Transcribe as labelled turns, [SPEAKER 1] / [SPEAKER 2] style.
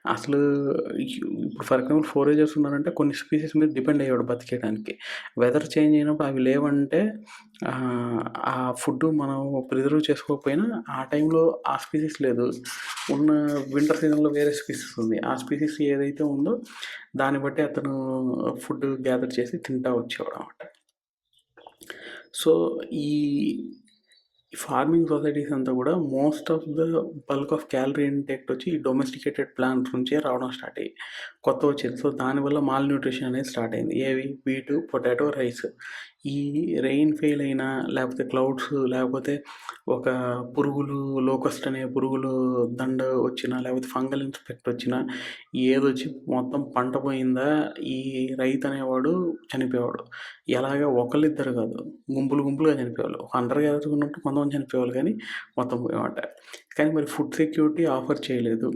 [SPEAKER 1] అసలు ఇప్పుడు for example ఫోరేజర్స్ ఉన్నారంటే కొన్ని స్పీసీస్ మీద డిపెండ్ అయ్యేవాడు బతికేయడానికి. వెదర్ చేంజ్ అయినప్పుడు అవి లేవంటే ఆ ఫుడ్ మనం ప్రిజర్వ్ చేసుకోకపోయినా ఆ టైంలో ఆ స్పీసీస్ లేదు. ఉన్న వింటర్ సీజన్‌లో వేరే స్పీసీస్ ఉంది. ఆ స్పీసీస్ ఏదైతే ఉందో దాన్ని బట్టి అతను ఫుడ్ గ్యాదర్ చేసి తింటా వచ్చేవాడనమాట. సో, ఈ ఫార్మింగ్ సొసైటీస్ అంతా కూడా most of the bulk of calorie intake వచ్చి ఈ డొమెస్టికేటెడ్ ప్లాంట్స్ నుంచే రావడం స్టార్ట్ అయ్యాయి. కొత్తవొచ్చేది. సో, దానివల్ల మాల్ న్యూట్రిషన్ అనేది స్టార్ట్ అయింది. ఏవి? Wheat, potato, rice. ఈ రెయిన్ ఫెయిల్ అయినా, లేకపోతే క్లౌడ్స్, లేకపోతే ఒక పురుగులు లోకస్ట్ అనే పురుగులు దండ వచ్చినా, లేకపోతే ఫంగల్ ఇన్ఫెక్ట్ వచ్చినా, ఏదొచ్చి మొత్తం పంట పోయిందా, ఈ రైతు అనేవాడు చనిపోయేవాడు. ఎలాగా ఒకళ్ళిద్దరు కాదు, గుంపులు గుంపులుగా చనిపోయేవాళ్ళు. ఒక హంటర్ గ్యాదర్స్ ఉన్నప్పుడు కొంతమంది చనిపోయేవాళ్ళు కానీ మొత్తం పోయేవాట. కానీ మరి ఫుడ్ సెక్యూరిటీ ఆఫర్ చేయలేదు.